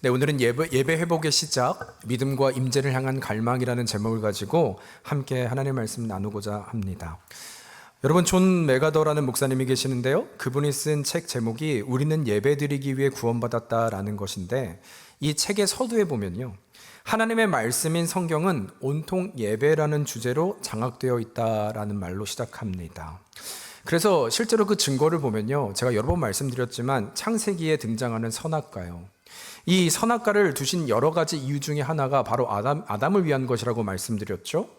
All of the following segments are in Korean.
네, 오늘은 예배 회복의 시작, 믿음과 임재를 향한 갈망이라는 제목을 가지고 함께 하나님의 말씀 나누고자 합니다. 여러분, 존 메가더라는 목사님이 계시는데요. 그분이 쓴 책 제목이 우리는 예배드리기 위해 구원받았다라는 것인데, 이 책의 서두에 보면요, 하나님의 말씀인 성경은 온통 예배라는 주제로 장악되어 있다라는 말로 시작합니다. 그래서 실제로 그 증거를 보면요, 제가 여러 번 말씀드렸지만 창세기에 등장하는 선악과요, 이 선악과를 두신 여러 가지 이유 중에 하나가 바로 아담을 위한 것이라고 말씀드렸죠.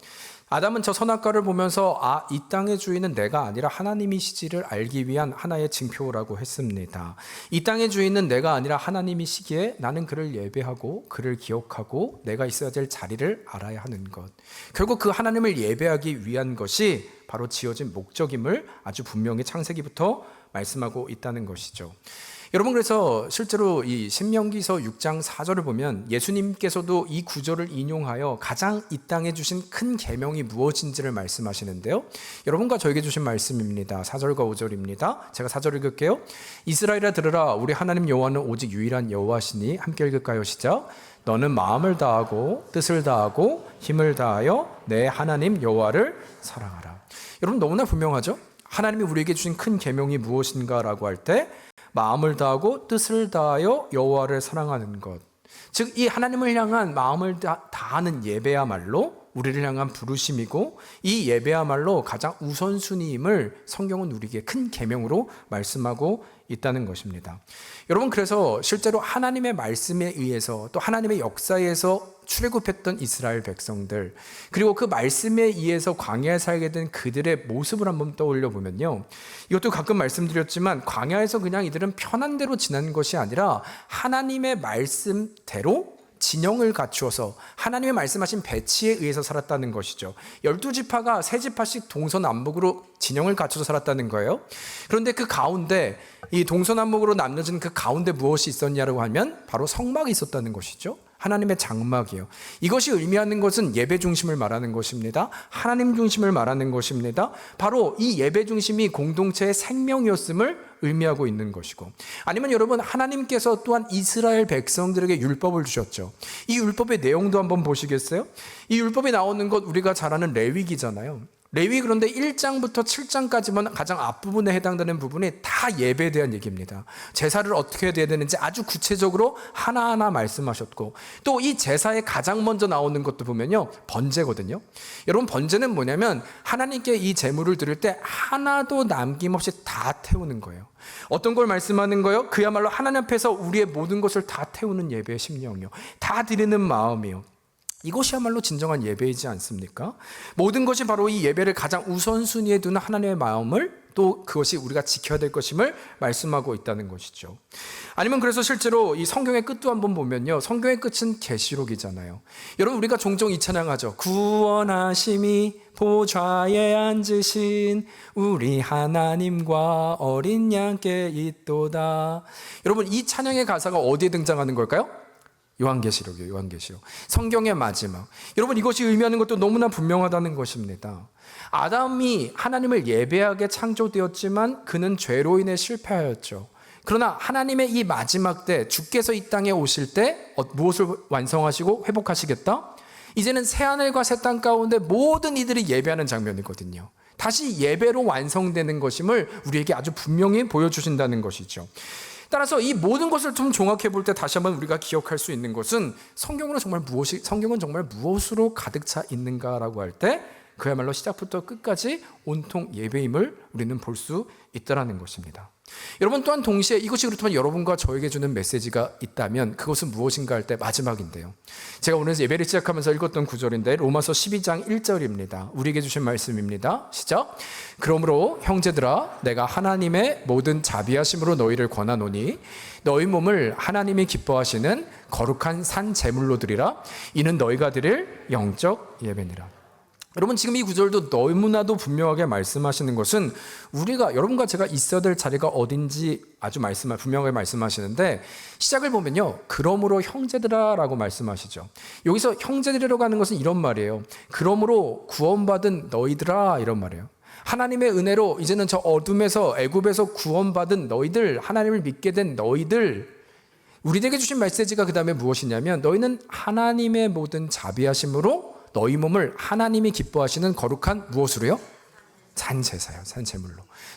아담은 저 선악과를 보면서 이 땅의 주인은 내가 아니라 하나님이시지를 알기 위한 하나의 징표라고 했습니다. 이 땅의 주인은 내가 아니라 하나님이시기에 나는 그를 예배하고 그를 기억하고 내가 있어야 될 자리를 알아야 하는 것. 결국 그 하나님을 예배하기 위한 것이 바로 지어진 목적임을 아주 분명히 창세기부터 말씀하고 있다는 것이죠. 여러분, 그래서 실제로 이 신명기서 6장 4절을 보면 예수님께서도 이 구절을 인용하여 가장 이 땅에 주신 큰 계명이 무엇인지를 말씀하시는데요. 여러분과 저에게 주신 말씀입니다. 4절과 5절입니다. 제가 4절 읽을게요. 이스라엘아 들으라, 우리 하나님 여호와는 오직 유일한 여호와시니. 함께 읽을까요? 시작. 너는 마음을 다하고 뜻을 다하고 힘을 다하여 내 하나님 여호와를 사랑하라. 여러분, 너무나 분명하죠? 하나님이 우리에게 주신 큰 계명이 무엇인가라고 할 때 마음을 다하고 뜻을 다하여 여호와를 사랑하는 것, 즉 이 하나님을 향한 마음을 다하는 예배야말로 우리를 향한 부르심이고, 이 예배야말로 가장 우선순위임을 성경은 우리에게 큰 계명으로 말씀하고 있다는 것입니다. 여러분, 그래서 실제로 하나님의 말씀에 의해서 또 하나님의 역사에서 출애굽했던 이스라엘 백성들, 그리고 그 말씀에 의해서 광야에 살게 된 그들의 모습을 한번 떠올려 보면요, 이것도 가끔 말씀드렸지만 광야에서 그냥 이들은 편한 대로 지난 것이 아니라 하나님의 말씀대로 진영을 갖추어서 하나님의 말씀하신 배치에 의해서 살았다는 것이죠. 12지파가 3지파씩 동서남북으로 진영을 갖춰서 살았다는 거예요. 그런데 그 가운데, 이 동서남북으로 나눠진 그 가운데 무엇이 있었냐고 하면 바로 성막이 있었다는 것이죠. 하나님의 장막이요. 이것이 의미하는 것은 예배 중심을 말하는 것입니다. 하나님 중심을 말하는 것입니다. 바로 이 예배 중심이 공동체의 생명이었음을 의미하고 있는 것이고, 아니면 여러분, 하나님께서 또한 이스라엘 백성들에게 율법을 주셨죠. 이 율법의 내용도 한번 보시겠어요? 이 율법에 나오는 것 우리가 잘 아는 레위기잖아요. 레위, 그런데 1장부터 7장까지만 가장 앞부분에 해당되는 부분이 다 예배에 대한 얘기입니다. 제사를 어떻게 해야 되는지 아주 구체적으로 하나하나 말씀하셨고, 또 이 제사에 가장 먼저 나오는 것도 보면요, 번제거든요. 여러분, 번제는 뭐냐면 하나님께 이 제물을 드릴 때 하나도 남김없이 다 태우는 거예요. 어떤 걸 말씀하는 거예요? 그야말로 하나님 앞에서 우리의 모든 것을 다 태우는 예배의 심령이요, 다 드리는 마음이요. 이것이야말로 진정한 예배이지 않습니까? 모든 것이 바로 이 예배를 가장 우선순위에 두는 하나님의 마음을, 또 그것이 우리가 지켜야 될 것임을 말씀하고 있다는 것이죠. 아니면 그래서 실제로 이 성경의 끝도 한번 보면요, 성경의 끝은 계시록이잖아요. 여러분, 우리가 종종 이 찬양하죠. 구원하심이 보좌에 앉으신 우리 하나님과 어린 양께 있도다. 여러분, 이 찬양의 가사가 어디에 등장하는 걸까요? 요한계시록이에요. 요한계시록. 성경의 마지막. 여러분, 이것이 의미하는 것도 너무나 분명하다는 것입니다. 아담이 하나님을 예배하게 창조되었지만 그는 죄로 인해 실패하였죠. 그러나 하나님의 이 마지막 때, 주께서 이 땅에 오실 때 무엇을 완성하시고 회복하시겠다? 이제는 새하늘과 새 땅 가운데 모든 이들이 예배하는 장면이거든요. 다시 예배로 완성되는 것임을 우리에게 아주 분명히 보여주신다는 것이죠. 따라서 이 모든 것을 좀 종합해 볼 때 다시 한번 우리가 기억할 수 있는 것은 성경은 정말 무엇으로 가득 차 있는가라고 할 때 그야말로 시작부터 끝까지 온통 예배임을 우리는 볼 수 있다는 것입니다. 여러분, 또한 동시에 이것이 그렇다면 여러분과 저에게 주는 메시지가 있다면 그것은 무엇인가 할 때 마지막인데요. 제가 오늘 예배를 시작하면서 읽었던 구절인데 로마서 12장 1절입니다. 우리에게 주신 말씀입니다. 시작. 그러므로 형제들아, 내가 하나님의 모든 자비하심으로 너희를 권하노니 너희 몸을 하나님이 기뻐하시는 거룩한 산 제물로 드리라. 이는 너희가 드릴 영적 예배니라. 여러분, 지금 이 구절도 너무나도 분명하게 말씀하시는 것은 우리가, 여러분과 제가 있어야 될 자리가 어딘지 아주 분명하게 말씀하시는데, 시작을 보면요, 그러므로 형제들아 라고 말씀하시죠. 여기서 형제들이라고 하는 것은 이런 말이에요. 그러므로 구원받은 너희들아, 이런 말이에요. 하나님의 은혜로 이제는 저 어둠에서, 애굽에서 구원받은 너희들, 하나님을 믿게 된 너희들, 우리에게 주신 메시지가 그 다음에 무엇이냐면 너희는 하나님의 모든 자비하심으로 너희 몸을 하나님이 기뻐하시는 거룩한 무엇으로요? 산제사요.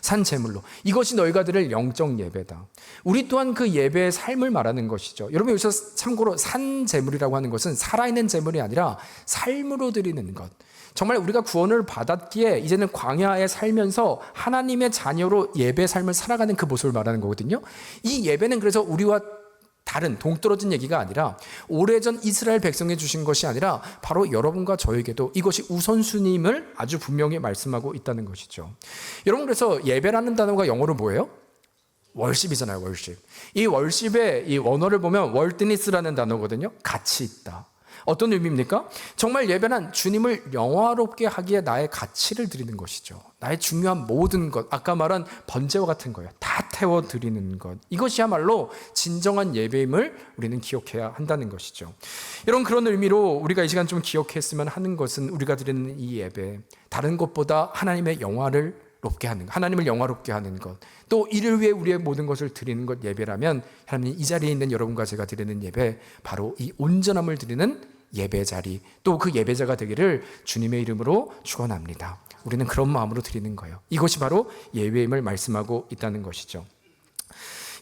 산제물로. 이것이 너희가 드릴 영적 예배다. 우리 또한 그 예배의 삶을 말하는 것이죠. 여러분 여기서 참고로 산제물이라고 하는 것은 살아있는 제물이 아니라 삶으로 드리는 것. 정말 우리가 구원을 받았기에 이제는 광야에 살면서 하나님의 자녀로 예배 삶을 살아가는 그 모습을 말하는 거거든요. 이 예배는 그래서 우리와 다른 동떨어진 얘기가 아니라 오래전 이스라엘 백성에 주신 것이 아니라 바로 여러분과 저에게도 이것이 우선순위임을 아주 분명히 말씀하고 있다는 것이죠. 여러분 그래서 예배라는 단어가 영어로 뭐예요? 월십이잖아요. 월십. 이 월십의 이 원어를 보면 월드니스라는 단어거든요. 가치 있다. 어떤 의미입니까? 정말 예배는 주님을 영화롭게 하기에 나의 가치를 드리는 것이죠. 나의 중요한 모든 것, 아까 말한 번제와 같은 거예요. 다 태워드리는 것. 이것이야말로 진정한 예배임을 우리는 기억해야 한다는 것이죠. 여러분 그런 의미로 우리가 이 시간 좀 기억했으면 하는 것은 우리가 드리는 이 예배, 다른 것보다 하나님의 영화를 높게 하는 것, 하나님을 영화롭게 하는 것, 또 이를 위해 우리의 모든 것을 드리는 것 예배라면 하나님 이 자리에 있는 여러분과 제가 드리는 예배, 바로 이 온전함을 드리는 예배 자리, 또 그 예배자가 되기를 주님의 이름으로 축원합니다. 우리는 그런 마음으로 드리는 거예요. 이것이 바로 예배임을 말씀하고 있다는 것이죠.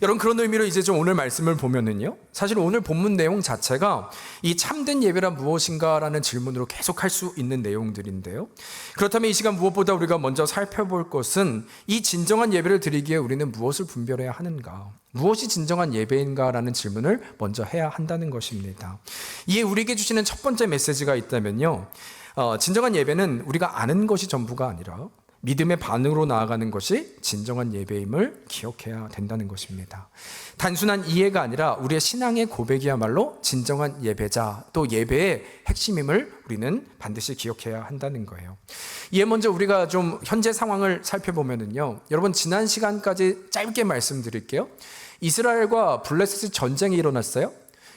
여러분 그런 의미로 이제 좀 오늘 말씀을 보면은요, 사실 오늘 본문 내용 자체가 이 참된 예배란 무엇인가라는 질문으로 계속 할 수 있는 내용들인데요. 그렇다면 이 시간 무엇보다 우리가 먼저 살펴볼 것은 이 진정한 예배를 드리기에 우리는 무엇을 분별해야 하는가, 무엇이 진정한 예배인가라는 질문을 먼저 해야 한다는 것입니다. 이에 우리에게 주시는 첫 번째 메시지가 있다면요, 진정한 예배는 우리가 아는 것이 전부가 아니라 믿음의 반응으로 나아가는 것이 진정한 예배임을 기억해야 된다는 것입니다. 단순한 이해가 아니라 우리의 신앙의 고백이야말로 진정한 예배자, 또 예배의 핵심임을 우리는 반드시 기억해야 한다는 거예요. 이에 먼저 우리가 좀 현재 상황을 살펴보면은요, 여러분 지난 시간까지 짧게 말씀드릴게요. 이스라엘과 블레셋의 전쟁이 일어났어요.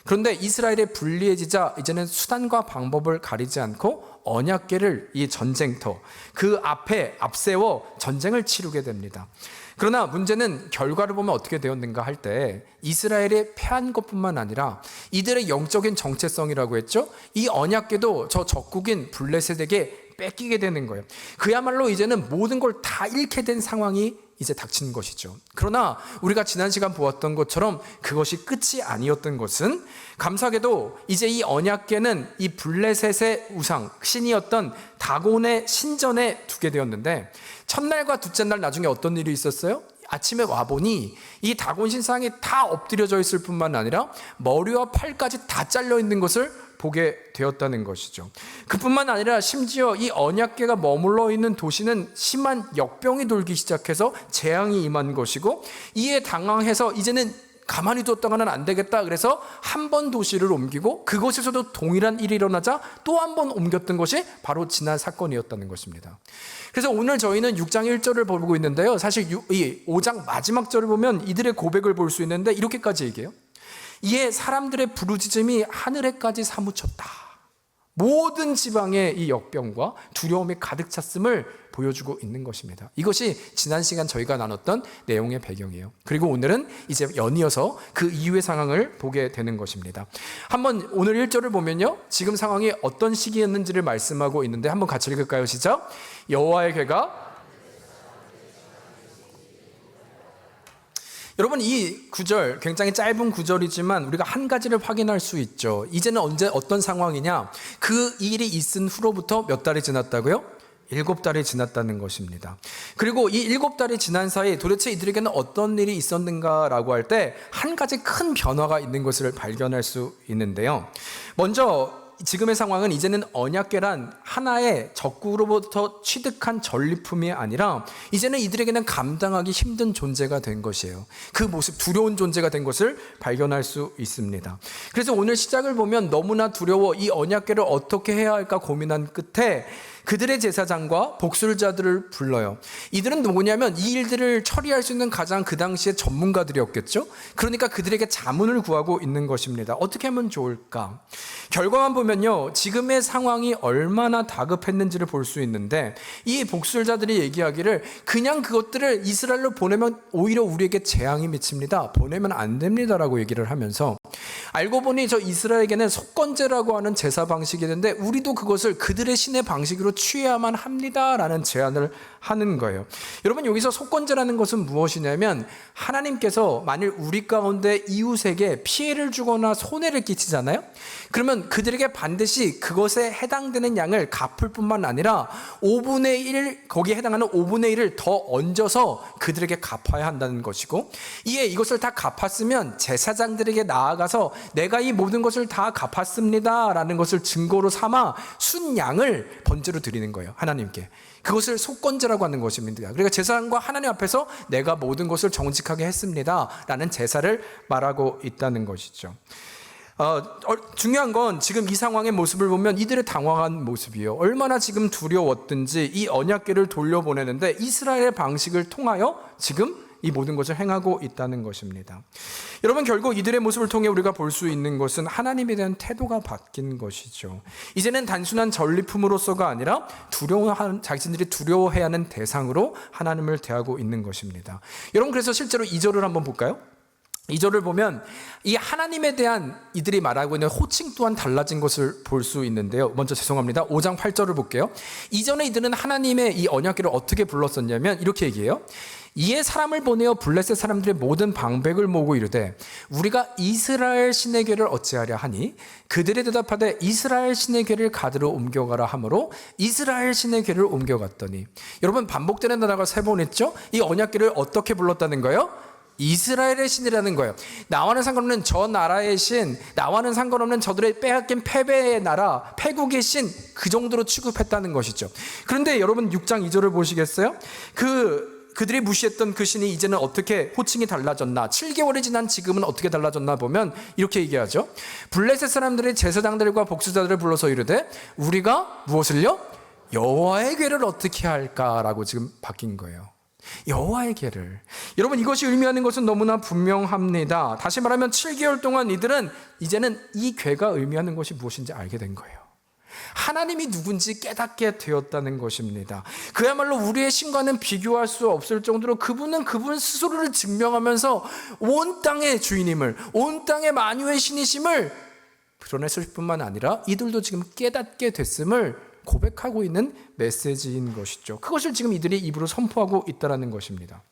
그런데 이스라엘의 불리해지자 이제는 수단과 방법을 가리지 않고 언약궤를 이 전쟁터 그 앞에 앞세워 전쟁을 치르게 됩니다. 그러나 문제는 결과를 보면 어떻게 되었는가 할 때 이스라엘이 패한 것뿐만 아니라 이들의 영적인 정체성이라고 했죠. 이 언약궤도 저 적국인 블레셋에게 뺏기게 되는 거예요. 그야말로 이제는 모든 걸 다 잃게 된 상황이 이제 닥치는 것이죠. 그러나 우리가 지난 시간 보았던 것처럼 그것이 끝이 아니었던 것은, 감사하게도 이제 이 언약궤는 이 블레셋의 우상 신이었던 다곤의 신전에 두게 되었는데, 첫날과 둘째 날 나중에 어떤 일이 있었어요? 아침에 와보니 이 다곤 신상이 다 엎드려져 있을 뿐만 아니라 머리와 팔까지 다 잘려 있는 것을 보게 되었다는 것이죠. 그뿐만 아니라 심지어 이 언약궤가 머물러 있는 도시는 심한 역병이 돌기 시작해서 재앙이 임한 것이고, 이에 당황해서 이제는 가만히 뒀다가는 안 되겠다, 그래서 한 번 도시를 옮기고 그곳에서도 동일한 일이 일어나자 또 한 번 옮겼던 것이 바로 지난 사건이었다는 것입니다. 그래서 오늘 저희는 6장 1절을 보고 있는데요, 사실 이 5장 마지막 절을 보면 이들의 고백을 볼 수 있는데 이렇게까지 얘기해요. 이에 사람들의 부르짖음이 하늘에까지 사무쳤다. 모든 지방의 이 역병과 두려움이 가득 찼음을 보여주고 있는 것입니다. 이것이 지난 시간 저희가 나눴던 내용의 배경이에요. 그리고 오늘은 이제 연이어서 그 이후의 상황을 보게 되는 것입니다. 한번 오늘 1절을 보면요, 지금 상황이 어떤 시기였는지를 말씀하고 있는데 한번 같이 읽을까요? 시작. 여호와의 궤가, 여러분 이 구절 굉장히 짧은 구절이지만 우리가 한 가지를 확인할 수 있죠. 이제는 언제 어떤 상황이냐, 그 일이 있은 후로부터 몇 달이 지났다고요? 7달이 지났다는 것입니다. 그리고 이 7달이 지난 사이 도대체 이들에게는 어떤 일이 있었는가라고 할 때 한 가지 큰 변화가 있는 것을 발견할 수 있는데요. 먼저 지금의 상황은 이제는 언약궤란 하나의 적국으로부터 취득한 전리품이 아니라 이제는 이들에게는 감당하기 힘든 존재가 된 것이에요. 그 모습, 두려운 존재가 된 것을 발견할 수 있습니다. 그래서 오늘 시작을 보면 너무나 두려워 이 언약궤를 어떻게 해야 할까 고민한 끝에 그들의 제사장과 복술자들을 불러요. 이들은 누구냐면 이 일들을 처리할 수 있는 가장 그 당시에 전문가들이었겠죠. 그러니까 그들에게 자문을 구하고 있는 것입니다. 어떻게 하면 좋을까? 결과만 보면요, 지금의 상황이 얼마나 다급했는지를 볼 수 있는데, 이 복술자들이 얘기하기를 그냥 그것들을 이스라엘로 보내면 오히려 우리에게 재앙이 미칩니다, 보내면 안 됩니다라고 얘기를 하면서, 알고 보니 저 이스라엘에게는 속건제라고 하는 제사 방식이 있는데 우리도 그것을 그들의 신의 방식으로 취해야만 합니다라는 제안을 하는 거예요. 여러분, 여기서 속건제라는 것은 무엇이냐면, 하나님께서 만일 우리 가운데 이웃에게 피해를 주거나 손해를 끼치잖아요. 그러면 그들에게 반드시 그것에 해당되는 양을 갚을 뿐만 아니라 5분의 1, 거기에 해당하는 5분의 1을 더 얹어서 그들에게 갚아야 한다는 것이고, 이에 이것을 다 갚았으면 제사장들에게 나아가서 내가 이 모든 것을 다 갚았습니다 라는 것을 증거로 삼아 순양을 번제로 드리는 거예요, 하나님께. 그것을 속건제라고 하는 것입니다. 그러니까 제사장과 하나님 앞에서 내가 모든 것을 정직하게 했습니다 라는 제사를 말하고 있다는 것이죠. 중요한 건 지금 이 상황의 모습을 보면 이들의 당황한 모습이에요. 얼마나 지금 두려웠든지 이 언약궤를 돌려보내는데 이스라엘의 방식을 통하여 지금 이 모든 것을 행하고 있다는 것입니다. 여러분, 결국 이들의 모습을 통해 우리가 볼 수 있는 것은 하나님에 대한 태도가 바뀐 것이죠. 이제는 단순한 전리품으로서가 아니라 자신들이 두려워해야 하는 대상으로 하나님을 대하고 있는 것입니다. 여러분, 그래서 실제로 2절을 한번 볼까요? 2절을 보면 이 하나님에 대한 이들이 말하고 있는 호칭 또한 달라진 것을 볼 수 있는데요. 먼저 죄송합니다. 5장 8절을 볼게요. 이전에 이들은 하나님의 이 언약궤를 어떻게 불렀었냐면 이렇게 얘기해요. 이에 사람을 보내어 블레셋 사람들의 모든 방백을 모으고 이르되 우리가 이스라엘 신의 궤를 어찌하랴 하니 그들이 대답하되 이스라엘 신의 궤를 가드로 옮겨가라 하므로 이스라엘 신의 궤를 옮겨갔더니, 여러분, 반복되는 단어가 3번 했죠? 이 언약궤를 어떻게 불렀다는 거예요? 이스라엘의 신이라는 거예요. 나와는 상관없는 저 나라의 신, 나와는 상관없는 저들의 빼앗긴 패배의 나라, 패국의 신, 그 정도로 취급했다는 것이죠. 그런데 여러분, 6장 2절을 보시겠어요? 그들이 무시했던 그 신이 이제는 어떻게 호칭이 달라졌나, 7개월이 지난 지금은 어떻게 달라졌나 보면 이렇게 얘기하죠. 블레셋 사람들이 제사장들과 복수자들을 불러서 이르되 우리가 무엇을요? 여호와의 궤를 어떻게 할까라고 지금 바뀐 거예요. 여호와의 궤를. 여러분, 이것이 의미하는 것은 너무나 분명합니다. 다시 말하면 7개월 동안 이들은 이제는 이 궤가 의미하는 것이 무엇인지 알게 된 거예요. 하나님이 누군지 깨닫게 되었다는 것입니다. 그야말로 우리의 신과는 비교할 수 없을 정도로 그분은 그분 스스로를 증명하면서 온 땅의 주인임을, 온 땅의 만유의 신이심을 드러냈을 뿐만 아니라 이들도 지금 깨닫게 됐음을 고백하고 있는 메시지인 것이죠. 그것을 지금 이들이 입으로 선포하고 있다는 것입니다.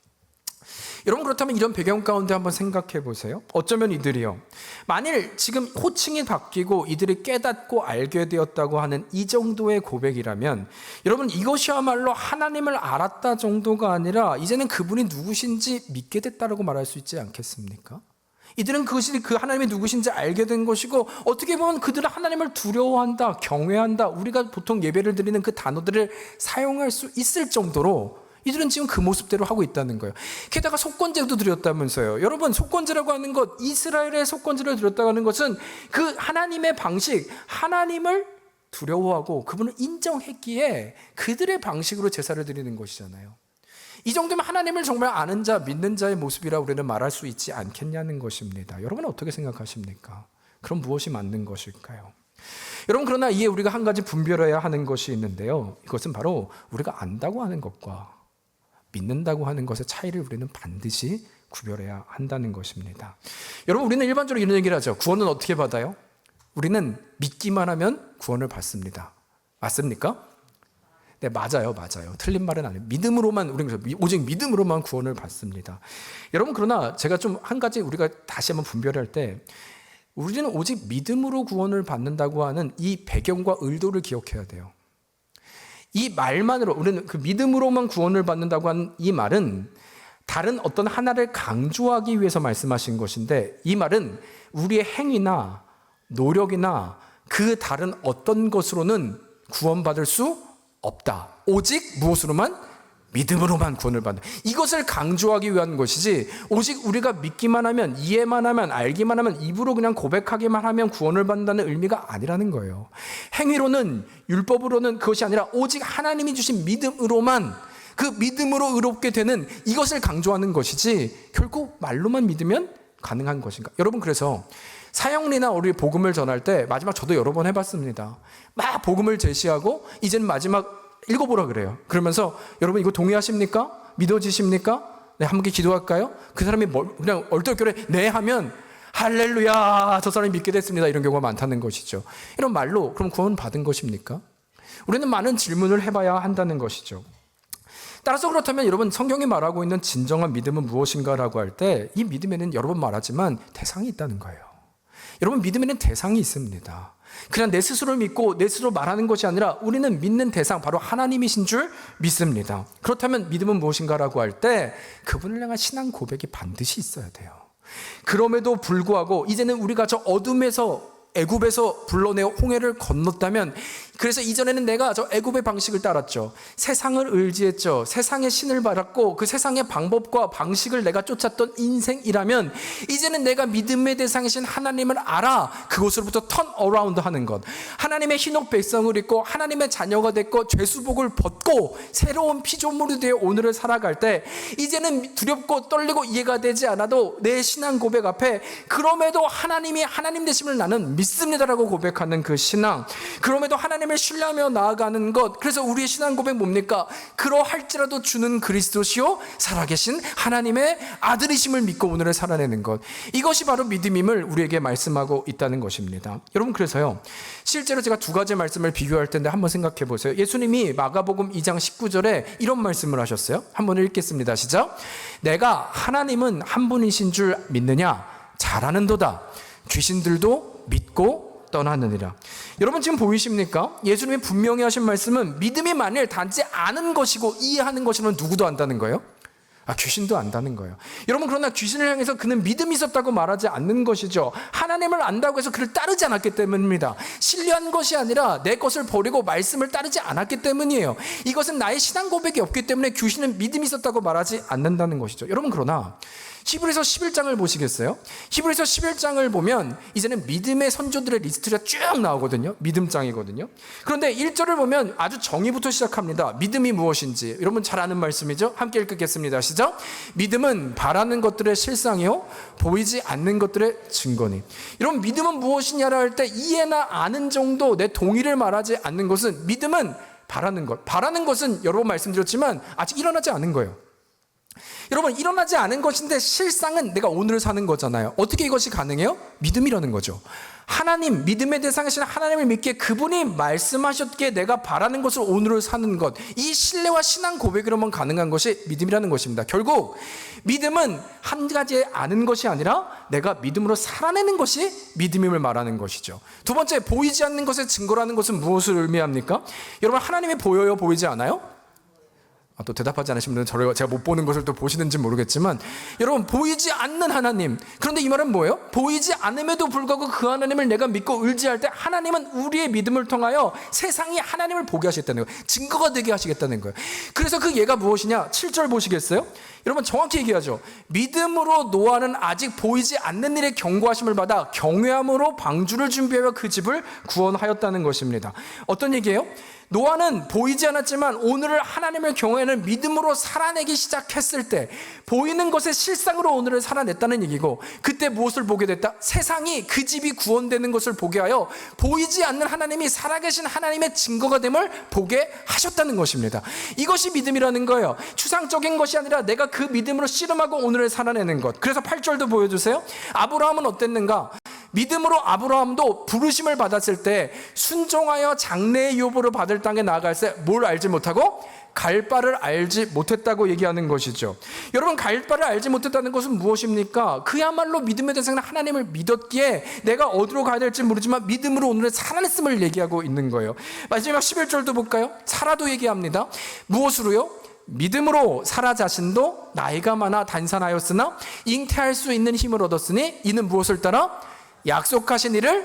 여러분, 그렇다면 이런 배경 가운데 한번 생각해 보세요. 어쩌면 이들이요, 만일 지금 호칭이 바뀌고 이들이 깨닫고 알게 되었다고 하는 이 정도의 고백이라면, 여러분, 이것이야말로 하나님을 알았다 정도가 아니라 이제는 그분이 누구신지 믿게 됐다라고 말할 수 있지 않겠습니까? 이들은 그것이 그 하나님이 누구신지 알게 된 것이고, 어떻게 보면 그들은 하나님을 두려워한다, 경외한다, 우리가 보통 예배를 드리는 그 단어들을 사용할 수 있을 정도로 이들은 지금 그 모습대로 하고 있다는 거예요. 게다가 속건제도 드렸다면서요. 여러분, 속건제라고 하는 것, 이스라엘의 속건제를 드렸다고 하는 것은 그 하나님의 방식, 하나님을 두려워하고 그분을 인정했기에 그들의 방식으로 제사를 드리는 것이잖아요. 이 정도면 하나님을 정말 아는 자, 믿는 자의 모습이라고 우리는 말할 수 있지 않겠냐는 것입니다. 여러분은 어떻게 생각하십니까? 그럼 무엇이 맞는 것일까요? 여러분, 그러나 이에 우리가 한 가지 분별해야 하는 것이 있는데요. 이것은 바로 우리가 안다고 하는 것과 믿는다고 하는 것의 차이를 우리는 반드시 구별해야 한다는 것입니다. 여러분, 우리는 일반적으로 이런 얘기를 하죠. 구원은 어떻게 받아요? 우리는 믿기만 하면 구원을 받습니다. 맞습니까? 네, 맞아요. 틀린 말은 아니에요. 믿음으로만, 우리는 오직 믿음으로만 구원을 받습니다. 여러분, 그러나 제가 좀 한 가지 우리가 다시 한번 분별할 때, 우리는 오직 믿음으로 구원을 받는다고 하는 이 배경과 의도를 기억해야 돼요. 이 말만으로, 우리는 그 믿음으로만 구원을 받는다고 하는 이 말은 다른 어떤 하나를 강조하기 위해서 말씀하신 것인데, 이 말은 우리의 행위나 노력이나 그 다른 어떤 것으로는 구원받을 수 없다. 오직 무엇으로만? 믿음으로만 구원을 받는, 이것을 강조하기 위한 것이지, 오직 우리가 믿기만 하면, 이해만 하면, 알기만 하면, 입으로 그냥 고백하기만 하면 구원을 받는다는 의미가 아니라는 거예요. 행위로는, 율법으로는 그것이 아니라 오직 하나님이 주신 믿음으로만, 그 믿음으로 의롭게 되는 이것을 강조하는 것이지, 결국 말로만 믿으면 가능한 것인가? 여러분, 그래서 사형리나 우리 복음을 전할 때 마지막 저도 여러 번 해봤습니다. 막 복음을 제시하고 이제는 마지막 읽어보라 그래요. 그러면서 여러분 이거 동의하십니까? 믿어지십니까? 네, 함께 기도할까요? 그 사람이 그냥 얼떨결에 네 하면 할렐루야, 저 사람이 믿게 됐습니다, 이런 경우가 많다는 것이죠. 이런 말로 그럼 구원 받은 것입니까? 우리는 많은 질문을 해봐야 한다는 것이죠. 따라서 그렇다면 여러분, 성경이 말하고 있는 진정한 믿음은 무엇인가라고 할 때 이 믿음에는 여러 번 말하지만 대상이 있다는 거예요. 여러분, 믿음에는 대상이 있습니다. 그냥 내 스스로를 믿고 내 스스로 말하는 것이 아니라 우리는 믿는 대상, 바로 하나님이신 줄 믿습니다. 그렇다면 믿음은 무엇인가라고 할 때 그분을 향한 신앙 고백이 반드시 있어야 돼요. 그럼에도 불구하고 이제는 우리가 저 어둠에서, 애굽에서 불러내어 홍해를 건넜다면, 그래서 이전에는 내가 저 애굽의 방식을 따랐죠. 세상을 의지했죠. 세상의 신을 바랐고 그 세상의 방법과 방식을 내가 쫓았던 인생이라면, 이제는 내가 믿음의 대상이신 하나님을 알아 그곳으로부터 턴 어라운드 하는 것, 하나님의 흰옷 백성을 입고 하나님의 자녀가 됐고 죄수복을 벗고 새로운 피조물이 되어 오늘을 살아갈 때, 이제는 두렵고 떨리고 이해가 되지 않아도 내 신앙 고백 앞에 그럼에도 하나님이 하나님 되심을 나는 믿습니다라고 고백하는 그 신앙, 그럼에도 하나님을 신뢰하며 나아가는 것. 그래서 우리의 신앙 고백 뭡니까? 그러할지라도 주는 그리스도시요 살아계신 하나님의 아들이심을 믿고 오늘을 살아내는 것, 이것이 바로 믿음임을 우리에게 말씀하고 있다는 것입니다. 여러분, 그래서요, 실제로 제가 두 가지 말씀을 비교할 텐데 한번 생각해 보세요. 예수님이 마가복음 2장 19절에 이런 말씀을 하셨어요. 한번 읽겠습니다. 시작. 내가 하나님은 한 분이신 줄 믿느냐? 잘하는도다. 귀신들도 믿고 떠나느니라. 여러분, 지금 보이십니까? 예수님이 분명히 하신 말씀은 믿음이 만일 단지 아는 것이고 이해하는 것이면 누구도 안다는 거예요? 귀신도 안다는 거예요. 여러분, 그러나 귀신을 향해서 그는 믿음이 있었다고 말하지 않는 것이죠. 하나님을 안다고 해서 그를 따르지 않았기 때문입니다. 신뢰한 것이 아니라 내 것을 버리고 말씀을 따르지 않았기 때문이에요. 이것은 나의 신앙 고백이 없기 때문에 귀신은 믿음이 있었다고 말하지 않는다는 것이죠. 여러분, 그러나 히브리서 11장을 보시겠어요? 히브리서 11장을 보면 이제는 믿음의 선조들의 리스트가 쭉 나오거든요. 믿음장이거든요. 그런데 1절을 보면 아주 정의부터 시작합니다. 믿음이 무엇인지 여러분 잘 아는 말씀이죠. 함께 읽겠습니다. 시작. 믿음은 바라는 것들의 실상이요 보이지 않는 것들의 증거니. 여러분, 믿음은 무엇이냐라 할 때 이해나 아는 정도, 내 동의를 말하지 않는 것은, 믿음은 바라는 것. 바라는 것은 여러 번 말씀드렸지만 아직 일어나지 않은 거예요. 여러분, 일어나지 않은 것인데 실상은 내가 오늘을 사는 거잖아요. 어떻게 이것이 가능해요? 믿음이라는 거죠. 하나님, 믿음의 대상이신 하나님을 믿기에 그분이 말씀하셨기에 내가 바라는 것을 오늘을 사는 것, 이 신뢰와 신앙 고백으로만 가능한 것이 믿음이라는 것입니다. 결국 믿음은 한 가지에 아는 것이 아니라 내가 믿음으로 살아내는 것이 믿음임을 말하는 것이죠. 두 번째, 보이지 않는 것의 증거라는 것은 무엇을 의미합니까? 여러분, 하나님이 보여요? 보이지 않아요? 또 대답하지 않으신 분들은 제가 못 보는 것을 또 보시는지 모르겠지만, 여러분, 보이지 않는 하나님. 그런데 이 말은 뭐예요? 보이지 않음에도 불구하고 그 하나님을 내가 믿고 의지할 때 하나님은 우리의 믿음을 통하여 세상이 하나님을 보게 하시겠다는 거예요. 증거가 되게 하시겠다는 거예요. 그래서 그 예가 무엇이냐? 7절 보시겠어요? 여러분, 정확히 얘기하죠. 믿음으로 노아는 아직 보이지 않는 일에 경고하심을 받아 경외함으로 방주를 준비하여 그 집을 구원하였다는 것입니다. 어떤 얘기예요? 노아는 보이지 않았지만 오늘을 하나님을 경외하는 믿음으로 살아내기 시작했을 때 보이는 것의 실상으로 오늘을 살아냈다는 얘기고, 그때 무엇을 보게 됐다? 세상이 그 집이 구원되는 것을 보게 하여 보이지 않는 하나님이 살아계신 하나님의 증거가 됨을 보게 하셨다는 것입니다. 이것이 믿음이라는 거예요. 추상적인 것이 아니라 내가 그 믿음으로 씨름하고 오늘을 살아내는 것. 그래서 8절도 보여주세요. 아브라함은 어땠는가? 믿음으로 아브라함도 부르심을 받았을 때 순종하여 장래의 유업으로 받을 땅에 나아갈 때 뭘 알지 못하고? 갈 바를 알지 못했다고 얘기하는 것이죠. 여러분, 갈 바를 알지 못했다는 것은 무엇입니까? 그야말로 믿음의 대상은 하나님을 믿었기에 내가 어디로 가야 될지 모르지만 믿음으로 오늘의 살아냈음을 얘기하고 있는 거예요. 마지막 11절도 볼까요? 사라도 얘기합니다. 무엇으로요? 믿음으로 사라 자신도 나이가 많아 단산하였으나 잉태할 수 있는 힘을 얻었으니 이는 무엇을 따라? 약속하신 이를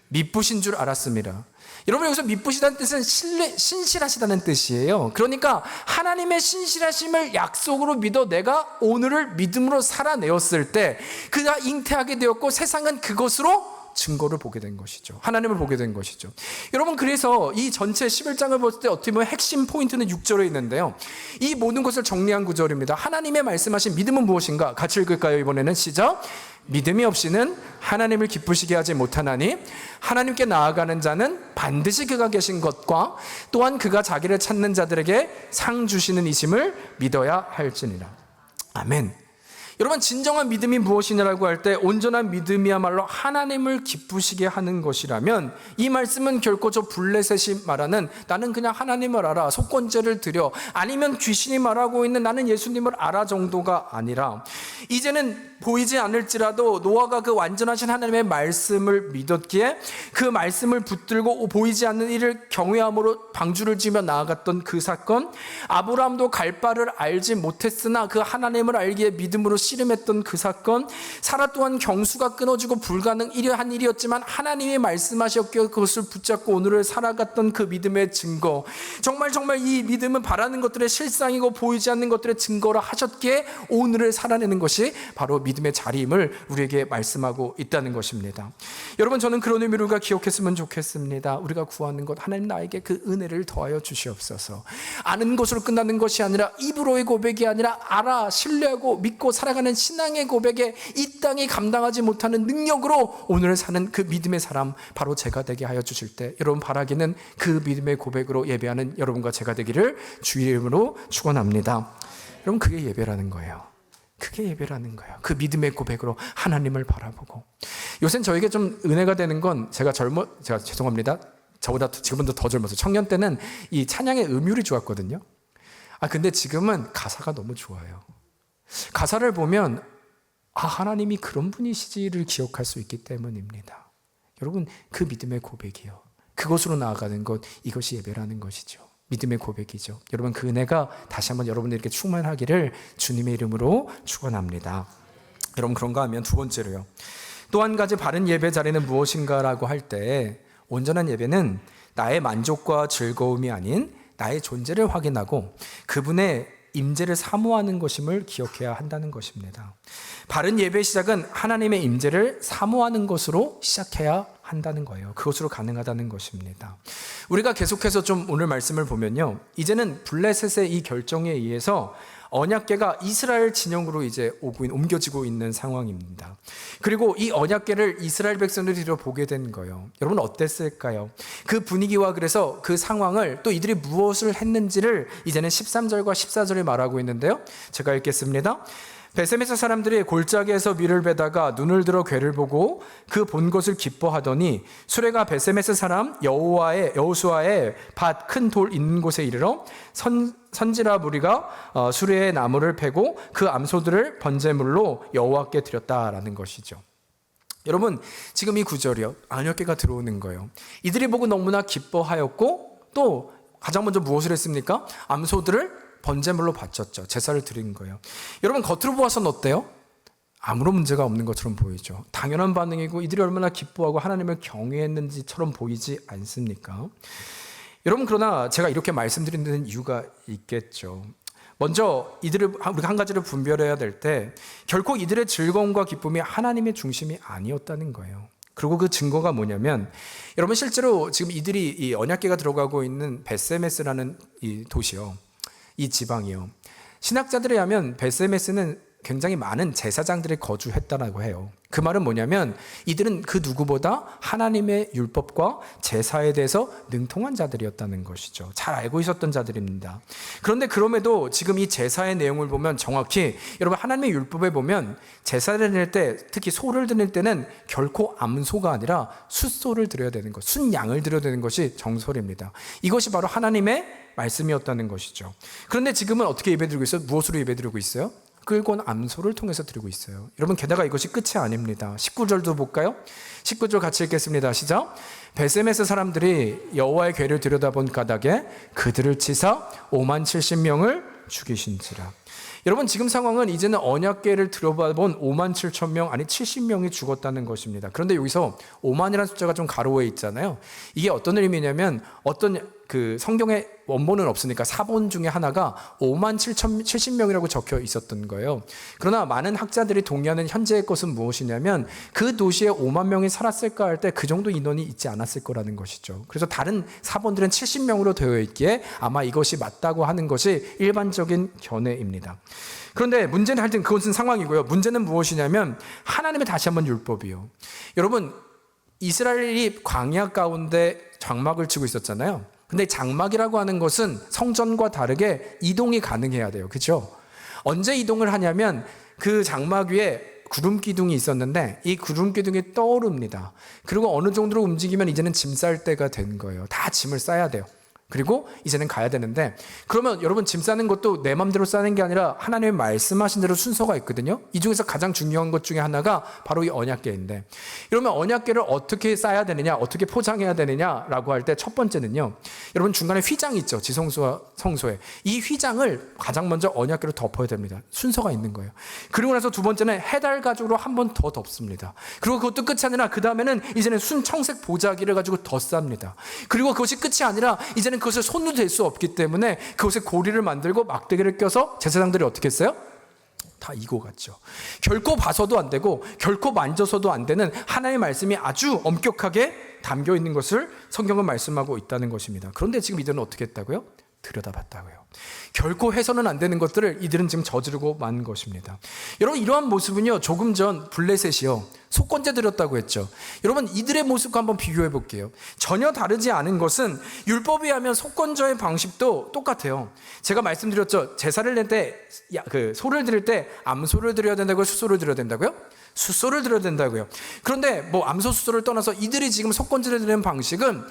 미쁘신 줄 알았습니다. 여러분, 여기서 미쁘시다는 뜻은 신실하시다는 뜻이에요. 그러니까 하나님의 신실하심을 약속으로 믿어 내가 오늘을 믿음으로 살아내었을 때 그가 잉태하게 되었고 세상은 그것으로 증거를 보게 된 것이죠. 하나님을 보게 된 것이죠. 여러분, 그래서 이 전체 11장을 볼 때 어떻게 보면 핵심 포인트는 6절에 있는데요. 이 모든 것을 정리한 구절입니다. 하나님의 말씀하신 믿음은 무엇인가? 같이 읽을까요? 이번에는 시작. 믿음이 없이는 하나님을 기쁘시게 하지 못하나니 하나님께 나아가는 자는 반드시 그가 계신 것과 또한 그가 자기를 찾는 자들에게 상 주시는 이심을 믿어야 할지니라. 아멘. 여러분, 진정한 믿음이 무엇이냐라고 할 때 온전한 믿음이야말로 하나님을 기쁘시게 하는 것이라면 이 말씀은 결코 저 블레셋이 말하는 나는 그냥 하나님을 알아, 속건제를 드려, 아니면 귀신이 말하고 있는 나는 예수님을 알아 정도가 아니라 이제는 보이지 않을지라도 노아가 그 완전하신 하나님의 말씀을 믿었기에 그 말씀을 붙들고 보이지 않는 이를 경외함으로 방주를 지며 나아갔던 그 사건, 아브라함도 갈 바를 알지 못했으나 그 하나님을 알기에 믿음으로 씨름했던 그 사건, 사라 또한 경수가 끊어지고 불가능한 일이었지만 하나님이 말씀하셨기에 그것을 붙잡고 오늘을 살아갔던 그 믿음의 증거, 정말 이 믿음은 바라는 것들의 실상이고 보이지 않는 것들의 증거라 하셨기에 오늘을 살아내는 것이 바로 믿음의 자리임을 우리에게 말씀하고 있다는 것입니다. 여러분, 저는 그런 의미로 우리가 기억했으면 좋겠습니다. 우리가 구하는 것, 하나님 나에게 그 은혜를 더하여 주시옵소서. 아는 것으로 끝나는 것이 아니라 입으로의 고백이 아니라 알아, 신뢰하고 믿고 살아가는 신앙의 고백에 이 땅이 감당하지 못하는 능력으로 오늘을 사는 그 믿음의 사람, 바로 제가 되게 하여 주실 때 여러분 바라기는 그 믿음의 고백으로 예배하는 여러분과 제가 되기를 주의 이름으로 축원합니다. 여러분, 그게 예배라는 거예요. 그게 예배라는 거예요. 그 믿음의 고백으로 하나님을 바라보고. 요새는 저에게 좀 은혜가 되는 건 제가 죄송합니다. 저보다 지금은 더 젊어서 청년 때는 이 찬양의 음율이 좋았거든요. 근데 지금은 가사가 너무 좋아요. 가사를 보면 하나님이 그런 분이시지를 기억할 수 있기 때문입니다. 여러분, 그 믿음의 고백이요, 그것으로 나아가는 것, 이것이 예배라는 것이죠. 믿음의 고백이죠. 여러분, 그 은혜가 다시 한번 여러분들에게 충만하기를 주님의 이름으로 축원합니다. 여러분, 그런가 하면 두 번째로요, 또 한 가지 바른 예배 자리는 무엇인가라고 할 때 온전한 예배는 나의 만족과 즐거움이 아닌 나의 존재를 확인하고 그분의 임재를 사모하는 것임을 기억해야 한다는 것입니다. 바른 예배의 시작은 하나님의 임재를 사모하는 것으로 시작해야 한다는 거예요. 그것으로 가능하다는 것입니다. 우리가 계속해서 좀 오늘 말씀을 보면요, 이제는 블레셋의 이 결정에 의해서 언약궤가 이스라엘 진영으로 이제 옮겨지고 있는 상황입니다. 그리고 이 언약궤를 이스라엘 백성들이 보게 된 거예요. 여러분, 어땠을까요? 그 분위기와 그래서 그 상황을, 또 이들이 무엇을 했는지를 이제는 13절과 14절에 말하고 있는데요, 제가 읽겠습니다. 베세메스 사람들이 골짜기에서 밀을 베다가 눈을 들어 궤를 보고 그 본 것을 기뻐하더니 수레가 베세메스 사람 여호수아의 밭 큰 돌 있는 곳에 이르러 선지라 무리가 수레에 나무를 패고 그 암소들을 번제물로 여호와께 드렸다라는 것이죠. 여러분, 지금 이 구절이요, 언약궤가 들어오는 거예요. 이들이 보고 너무나 기뻐하였고 또 가장 먼저 무엇을 했습니까? 암소들을 번제물로 바쳤죠. 제사를 드린 거예요. 여러분, 겉으로 보아서는 어때요? 아무런 문제가 없는 것처럼 보이죠. 당연한 반응이고 이들이 얼마나 기뻐하고 하나님을 경외했는지처럼 보이지 않습니까? 여러분, 그러나 제가 이렇게 말씀드리는 이유가 있겠죠. 먼저 우리가 한 가지를 분별해야 될 때 결코 이들의 즐거움과 기쁨이 하나님의 중심이 아니었다는 거예요. 그리고 그 증거가 뭐냐면, 여러분, 실제로 지금 이들이 이 언약궤가 들어가고 있는 베세메스라는 이 도시요, 이 지방이요, 신학자들에 의하면 베세메스는 굉장히 많은 제사장들이 거주했다라고 해요. 그 말은 뭐냐면 이들은 그 누구보다 하나님의 율법과 제사에 대해서 능통한 자들이었다는 것이죠. 잘 알고 있었던 자들입니다. 그런데 그럼에도 지금 이 제사의 내용을 보면 정확히, 여러분, 하나님의 율법에 보면 제사를 드릴 때, 특히 소를 드릴 때는 결코 암소가 아니라 숫소를 드려야 되는 것, 순양을 드려야 되는 것이 정설입니다. 이것이 바로 하나님의 말씀이었다는 것이죠. 그런데 지금은 어떻게 예배드리고 있어요? 무엇으로 예배드리고 있어요? 끌고 온 암소를 통해서 드리고 있어요. 여러분, 게다가 이것이 끝이 아닙니다. 19절도 볼까요? 19절 같이 읽겠습니다. 시작. 베세메스 사람들이 여호와의 궤를 들여다본 까닭에 그들을 치사 5만 70명을 죽이신지라. 여러분 지금 상황은 이제는 언약궤를 들어본 5만 7천 명 아니 70명이 죽었다는 것입니다. 그런데 여기서 5만이라는 숫자가 좀 가로에 있잖아요. 이게 어떤 의미냐면 어떤 그 성경에 원본은 없으니까 사본 중에 하나가 5만 7천 70명이라고 적혀 있었던 거예요. 그러나 많은 학자들이 동의하는 현재의 것은 무엇이냐면 그 도시에 5만 명이 살았을까 할 때 그 정도 인원이 있지 않았을 거라는 것이죠. 그래서 다른 사본들은 70명으로 되어 있기에 아마 이것이 맞다고 하는 것이 일반적인 견해입니다. 그런데 문제는 하여튼 그것은 상황이고요. 문제는 무엇이냐면 하나님의 다시 한번 율법이요. 여러분 이스라엘이 광야 가운데 장막을 치고 있었잖아요. 근데 장막이라고 하는 것은 성전과 다르게 이동이 가능해야 돼요. 그렇죠? 언제 이동을 하냐면 그 장막 위에 구름 기둥이 있었는데 이 구름 기둥이 떠오릅니다. 그리고 어느 정도로 움직이면 이제는 짐 쌀 때가 된 거예요. 다 짐을 싸야 돼요. 그리고 이제는 가야 되는데 그러면 여러분 짐 싸는 것도 내 맘대로 싸는 게 아니라 하나님의 말씀하신 대로 순서가 있거든요. 이 중에서 가장 중요한 것 중에 하나가 바로 이 언약궤인데 그러면 언약궤를 어떻게 싸야 되느냐 어떻게 포장해야 되느냐라고 할 때 첫 번째는요. 여러분 중간에 휘장이 있죠. 지성소와 성소에. 이 휘장을 가장 먼저 언약궤로 덮어야 됩니다. 순서가 있는 거예요. 그리고 나서 두 번째는 해달 가죽으로 한 번 더 덮습니다. 그리고 그것도 끝이 아니라 그 다음에는 이제는 순청색 보자기를 가지고 더 쌉니다. 그리고 그것이 끝이 아니라 이제는 그것을 손으로 댈 수 없기 때문에 그것에 고리를 만들고 막대기를 껴서 제사장들이 어떻게 했어요? 다 이고 갔죠. 결코 봐서도 안 되고 결코 만져서도 안 되는 하나님의 말씀이 아주 엄격하게 담겨 있는 것을 성경은 말씀하고 있다는 것입니다. 그런데 지금 이들은 어떻게 했다고요? 들여다봤다고요. 결코 해서는 안 되는 것들을 이들은 지금 저지르고 만 것입니다. 여러분 이러한 모습은요 조금 전 블레셋이요 속건제 드렸다고 했죠. 여러분 이들의 모습과 한번 비교해 볼게요. 전혀 다르지 않은 것은 율법에 의하면 속건제의 방식도 똑같아요. 제가 말씀드렸죠. 제사를 낼 때 그 소를 드릴 때 암소를 드려야 된다고요? 수소를 드려야 된다고요? 수소를 드려야 된다고요. 그런데 뭐 암소 수소를 떠나서 이들이 지금 속건제를 드리는 방식은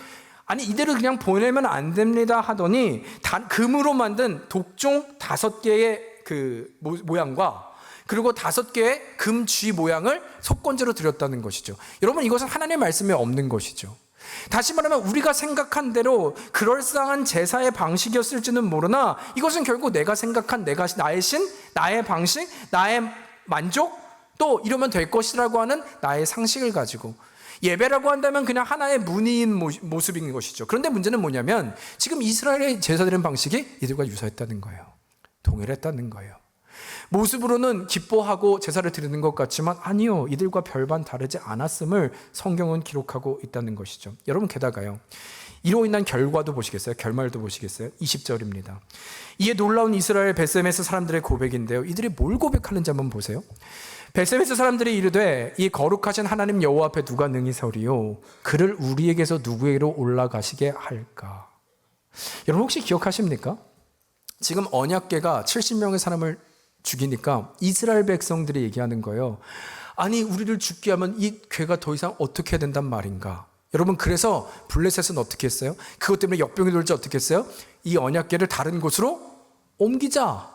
아니 이대로 그냥 보내면 안 됩니다 하더니 금으로 만든 독종 5개의 그 모양과 그리고 5개의 금 쥐 모양을 속건제로 드렸다는 것이죠. 여러분 이것은 하나님의 말씀에 없는 것이죠. 다시 말하면 우리가 생각한 대로 그럴싸한 제사의 방식이었을지는 모르나 이것은 결국 내가 생각한 나의 신, 나의 방식, 나의 만족 또 이러면 될 것이라고 하는 나의 상식을 가지고 예배라고 한다면 그냥 하나의 무늬인 모습인 것이죠. 그런데 문제는 뭐냐면 지금 이스라엘의 제사드리는 방식이 이들과 유사했다는 거예요. 동일했다는 거예요. 모습으로는 기뻐하고 제사를 드리는 것 같지만 아니요. 이들과 별반 다르지 않았음을 성경은 기록하고 있다는 것이죠. 여러분 게다가요. 이로 인한 결과도 보시겠어요? 결말도 보시겠어요? 20절입니다. 이에 놀라운 이스라엘 벳셈에서 사람들의 고백인데요. 이들이 뭘 고백하는지 한번 보세요. 벳셈에서 사람들이 이르되 이 거룩하신 하나님 여호와 앞에 누가 능히 서리요 그를 우리에게서 누구에게로 올라가시게 할까? 여러분 혹시 기억하십니까? 지금 언약궤가 70명의 사람을 죽이니까 이스라엘 백성들이 얘기하는 거예요. 아니 우리를 죽게 하면 이 궤가 더 이상 어떻게 해야 된단 말인가? 여러분 그래서 블레셋은 어떻게 했어요? 그것 때문에 역병이 돌지 어떻게 했어요? 이 언약궤를 다른 곳으로 옮기자.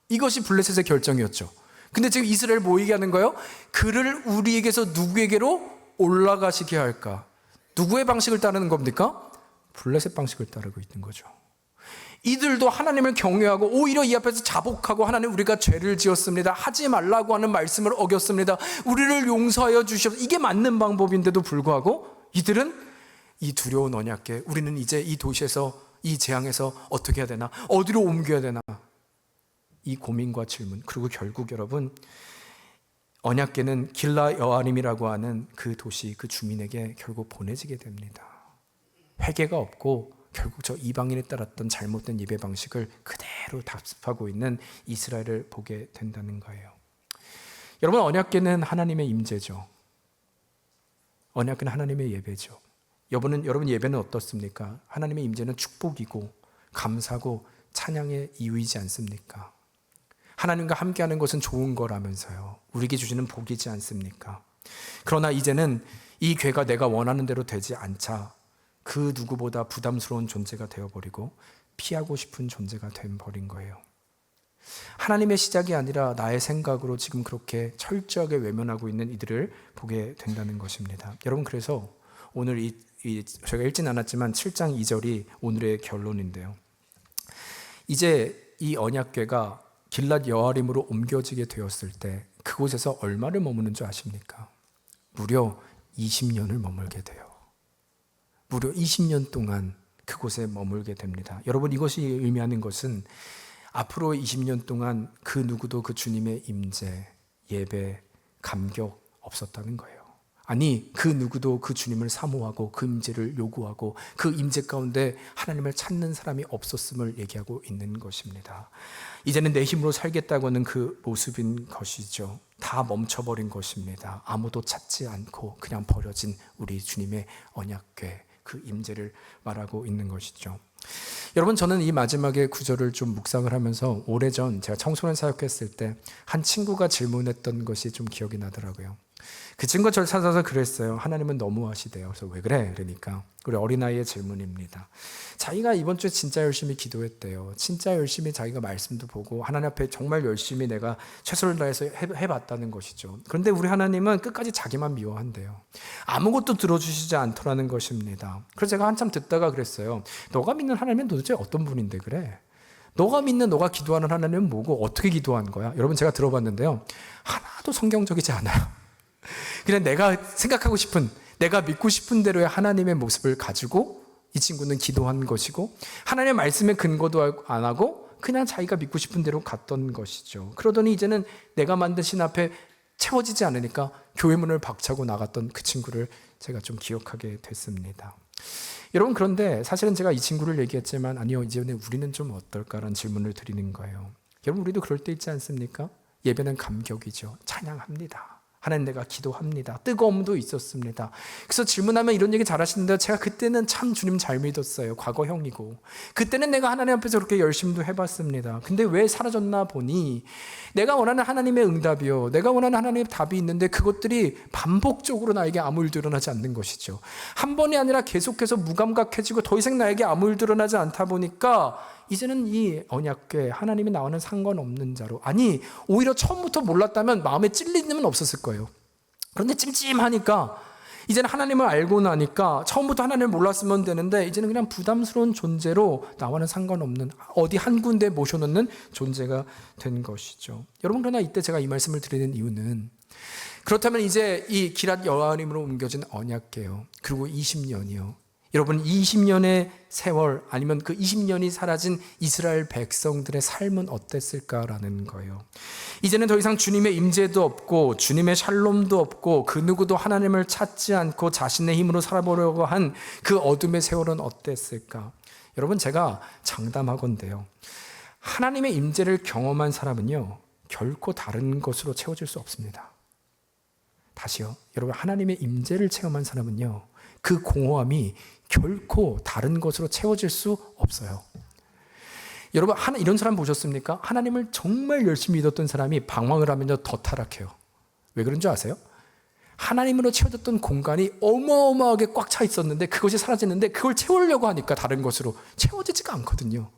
이것이 블레셋의 결정이었죠. 근데 지금 이스라엘 뭐 얘기하는 거예요? 그를 우리에게서 누구에게로 올라가시게 할까? 누구의 방식을 따르는 겁니까? 블레셋 방식을 따르고 있는 거죠. 이들도 하나님을 경외하고 오히려 이 앞에서 자복하고 하나님 우리가 죄를 지었습니다. 하지 말라고 하는 말씀을 어겼습니다. 우리를 용서하여 주시옵소서. 이게 맞는 방법인데도 불구하고 이들은 이 두려운 언약궤 우리는 이제 이 도시에서 이 재앙에서 어떻게 해야 되나? 어디로 옮겨야 되나? 이 고민과 질문 그리고 결국 여러분 언약궤는 길라 여아림이라고 하는 그 도시 그 주민에게 결국 보내지게 됩니다. 회개가 없고 결국 저 이방인에 따랐던 잘못된 예배 방식을 그대로 답습하고 있는 이스라엘을 보게 된다는 거예요. 여러분 언약궤는 하나님의 임재죠. 언약궤는 하나님의 예배죠. 여러분 예배는 어떻습니까? 하나님의 임재는 축복이고 감사고 찬양의 이유이지 않습니까? 하나님과 함께하는 것은 좋은 거라면서요. 우리에게 주시는 복이지 않습니까? 그러나 이제는 이 궤가 내가 원하는 대로 되지 않자 그 누구보다 부담스러운 존재가 되어버리고 피하고 싶은 존재가 되어버린 거예요. 하나님의 시작이 아니라 나의 생각으로 지금 그렇게 철저하게 외면하고 있는 이들을 보게 된다는 것입니다. 여러분 그래서 오늘 저희가 읽진 않았지만 7장 2절이 오늘의 결론인데요. 이제 이 언약궤가 길랏 여아림으로 옮겨지게 되었을 때 그곳에서 얼마를 머무는 줄 아십니까? 무려 20년을 머물게 돼요. 무려 20년 동안 그곳에 머물게 됩니다. 여러분, 이것이 의미하는 것은 앞으로 20년 동안 그 누구도 그 주님의 임재, 예배, 감격 없었다는 거예요. 아니, 그 누구도 그 주님을 사모하고 그 임재를 요구하고 그 임재 가운데 하나님을 찾는 사람이 없었음을 얘기하고 있는 것입니다. 이제는 내 힘으로 살겠다고 하는 그 모습인 것이죠. 다 멈춰버린 것입니다. 아무도 찾지 않고 그냥 버려진 우리 주님의 언약궤, 그 임재를 말하고 있는 것이죠. 여러분, 저는 이 마지막에 구절을 좀 묵상을 하면서 오래전 제가 청소년 사역했을 때 한 친구가 질문했던 것이 좀 기억이 나더라고요. 그 친구가 저를 찾아서 그랬어요. 하나님은 너무하시대요. 그래서 왜 그래? 그러니까 우리 어린아이의 질문입니다. 자기가 이번 주에 진짜 열심히 기도했대요. 진짜 열심히 자기가 말씀도 보고 하나님 앞에 정말 열심히 내가 최선을 다해서 해봤다는 것이죠. 그런데 우리 하나님은 끝까지 자기만 미워한대요. 아무것도 들어주시지 않더라는 것입니다. 그래서 제가 한참 듣다가 그랬어요. 너가 믿는 하나님은 도대체 어떤 분인데 그래? 너가 믿는, 너가 기도하는 하나님은 뭐고 어떻게 기도한 거야? 여러분, 제가 들어봤는데요. 하나도 성경적이지 않아요. 그냥 내가 생각하고 싶은, 내가 믿고 싶은 대로의 하나님의 모습을 가지고 이 친구는 기도한 것이고, 하나님의 말씀에 근거도 안 하고 그냥 자기가 믿고 싶은 대로 갔던 것이죠. 그러더니 이제는 내가 만든 신 앞에 채워지지 않으니까 교회 문을 박차고 나갔던 그 친구를 제가 좀 기억하게 됐습니다. 여러분, 그런데 사실은 제가 이 친구를 얘기했지만 아니요, 이제는 우리는 좀 어떨까라는 질문을 드리는 거예요. 여러분, 우리도 그럴 때 있지 않습니까? 예배는 감격이죠. 찬양합니다. 하나님, 내가 기도합니다. 뜨거움도 있었습니다. 그래서 질문하면 이런 얘기 잘하시는데, 제가 그때는 참 주님 잘 믿었어요. 과거형이고 그때는 내가 하나님 앞에서 그렇게 열심히도 해봤습니다. 근데 왜 사라졌나 보니 내가 원하는 하나님의 응답이요, 내가 원하는 하나님의 답이 있는데 그것들이 반복적으로 나에게 아무 일도 일어나지 않는 것이죠. 한 번이 아니라 계속해서 무감각해지고 더 이상 나에게 아무 일도 일어나지 않다 보니까 이제는 이 언약궤, 하나님이 나와는 상관없는 자로, 아니 오히려 처음부터 몰랐다면 마음에 찔림은 없었을 거예요. 그런데 찜찜하니까 이제는 하나님을 알고 나니까 처음부터 하나님을 몰랐으면 되는데 이제는 그냥 부담스러운 존재로 나와는 상관없는, 어디 한 군데 모셔놓는 존재가 된 것이죠. 여러분, 그러나 이때 제가 이 말씀을 드리는 이유는, 그렇다면 이제 이 길랏 여아림으로 옮겨진 언약궤요, 그리고 20년이요, 여러분, 20년의 세월, 아니면 그 20년이 사라진 이스라엘 백성들의 삶은 어땠을까라는 거예요. 이제는 더 이상 주님의 임재도 없고 주님의 샬롬도 없고 그 누구도 하나님을 찾지 않고 자신의 힘으로 살아보려고 한 그 어둠의 세월은 어땠을까? 여러분, 제가 장담하건대요, 하나님의 임재를 경험한 사람은요 결코 다른 것으로 채워질 수 없습니다. 다시요, 여러분, 하나님의 임재를 체험한 사람은요 그 공허함이 결코 다른 것으로 채워질 수 없어요. 여러분, 이런 사람 보셨습니까? 하나님을 정말 열심히 믿었던 사람이 방황을 하면요 더 타락해요. 왜 그런 줄 아세요? 하나님으로 채워졌던 공간이 어마어마하게 꽉 차 있었는데 그것이 사라지는데 그걸 채우려고 하니까 다른 것으로 채워지지가 않거든요.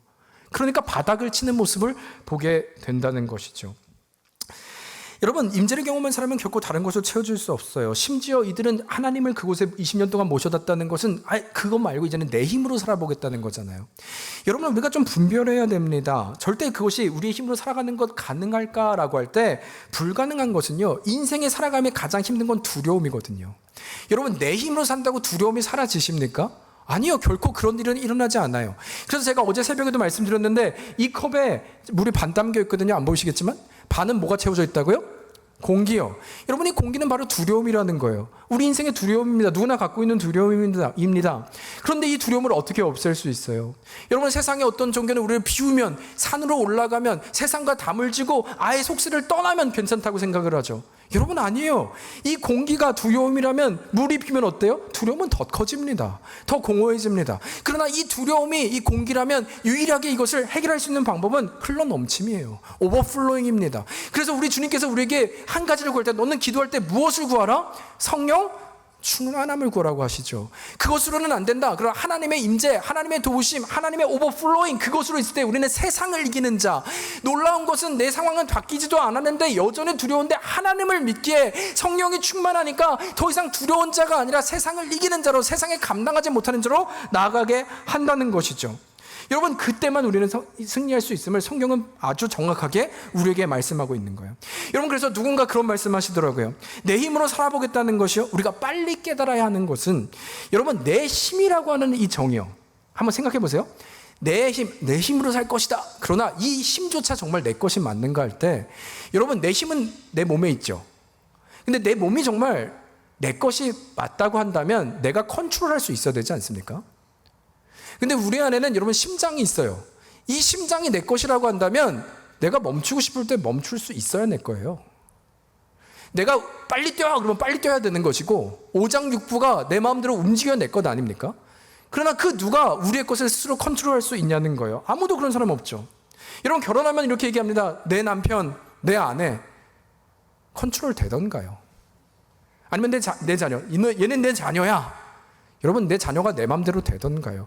그러니까 바닥을 치는 모습을 보게 된다는 것이죠. 여러분, 임재를 경험한 사람은 결코 다른 것으로 채워줄 수 없어요. 심지어 이들은 하나님을 그곳에 20년 동안 모셔놨다는 것은 그것 말고 이제는 내 힘으로 살아보겠다는 거잖아요. 여러분, 우리가 좀 분별해야 됩니다. 절대 그것이 우리의 힘으로 살아가는 것 가능할까라고 할 때 불가능한 것은요, 인생에 살아감에 가장 힘든 건 두려움이거든요. 여러분, 내 힘으로 산다고 두려움이 사라지십니까? 아니요, 결코 그런 일은 일어나지 않아요. 그래서 제가 어제 새벽에도 말씀드렸는데 이 컵에 물이 반 담겨 있거든요. 안 보이시겠지만 반은 뭐가 채워져 있다고요? 공기요. 여러분, 이 공기는 바로 두려움이라는 거예요. 우리 인생의 두려움입니다. 누구나 갖고 있는 두려움입니다. 그런데 이 두려움을 어떻게 없앨 수 있어요? 여러분, 세상의 어떤 종교는 우리를 비우면, 산으로 올라가면, 세상과 담을 지고 아예 속세를 떠나면 괜찮다고 생각을 하죠. 여러분, 아니에요. 이 공기가 두려움이라면 물이 피면 어때요? 두려움은 더 커집니다. 더 공허해집니다. 그러나 이 두려움이 이 공기라면 유일하게 이것을 해결할 수 있는 방법은 흘러 넘침이에요. 오버플로잉입니다. 그래서 우리 주님께서 우리에게 한 가지를 구할 때, 너는 기도할 때 무엇을 구하라? 성령 충만함을 구하라고 하시죠. 그것으로는 안 된다. 그럼 하나님의 임재, 하나님의 도우심, 하나님의 오버플로잉, 그것으로 있을 때 우리는 세상을 이기는 자. 놀라운 것은 내 상황은 바뀌지도 않았는데 여전히 두려운데 하나님을 믿기에 성령이 충만하니까 더 이상 두려운 자가 아니라 세상을 이기는 자로, 세상에 감당하지 못하는 자로 나아가게 한다는 것이죠. 여러분, 그때만 우리는 승리할 수 있음을 성경은 아주 정확하게 우리에게 말씀하고 있는 거예요. 여러분, 그래서 누군가 그런 말씀하시더라고요. 내 힘으로 살아보겠다는 것이요, 우리가 빨리 깨달아야 하는 것은, 여러분, 내 힘이라고 하는 이 정의요, 한번 생각해 보세요. 내 힘으로 살 것이다. 그러나 이 힘조차 정말 내 것이 맞는가 할 때, 여러분, 내 힘은 내 몸에 있죠. 근데 내 몸이 정말 내 것이 맞다고 한다면 내가 컨트롤할 수 있어야 되지 않습니까? 근데 우리 안에는 여러분 심장이 있어요. 이 심장이 내 것이라고 한다면 내가 멈추고 싶을 때 멈출 수 있어야 내 거예요. 내가 빨리 뛰어 그러면 빨리 뛰어야 되는 것이고, 오장육부가 내 마음대로 움직여야 내 것 아닙니까? 그러나 그 누가 우리의 것을 스스로 컨트롤할 수 있냐는 거예요. 아무도 그런 사람 없죠. 여러분, 결혼하면 이렇게 얘기합니다. 내 남편, 내 아내 컨트롤 되던가요? 아니면 내 자녀, 얘는 내 자녀야. 여러분, 내 자녀가 내 맘대로 되던가요?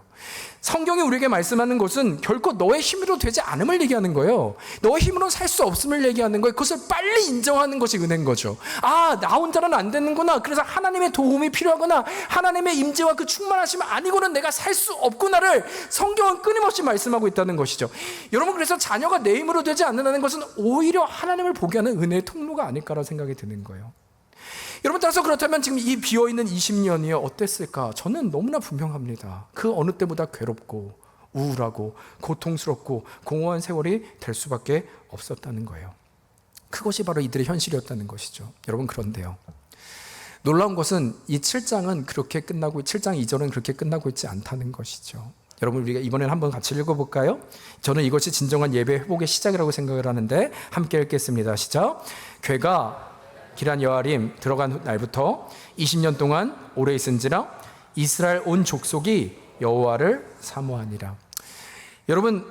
성경이 우리에게 말씀하는 것은 결코 너의 힘으로 되지 않음을 얘기하는 거예요. 너의 힘으로 살 수 없음을 얘기하는 거예요. 그것을 빨리 인정하는 것이 은혜인 거죠. 아, 나 혼자는 안 되는구나. 그래서 하나님의 도움이 필요하구나. 하나님의 임재와 그 충만하심 아니고는 내가 살 수 없구나를 성경은 끊임없이 말씀하고 있다는 것이죠. 여러분, 그래서 자녀가 내 힘으로 되지 않는다는 것은 오히려 하나님을 보게 하는 은혜의 통로가 아닐까라는 생각이 드는 거예요. 여러분, 따라서 그렇다면 지금 이 비어있는 20년이 어땠을까? 저는 너무나 분명합니다. 그 어느 때보다 괴롭고 우울하고 고통스럽고 공허한 세월이 될 수밖에 없었다는 거예요. 그것이 바로 이들의 현실이었다는 것이죠. 여러분, 그런데요, 놀라운 것은 이 7장은 그렇게 끝나고, 7장 2절은 그렇게 끝나고 있지 않다는 것이죠. 여러분, 우리가 이번에는 한번 같이 읽어볼까요? 저는 이것이 진정한 예배 회복의 시작이라고 생각을 하는데 함께 읽겠습니다. 시작. 괴가 기란 여아림 들어간 날부터 20년 동안 오래 있은지라 이스라엘 온 족속이 여호와를 사모하니라. 여러분,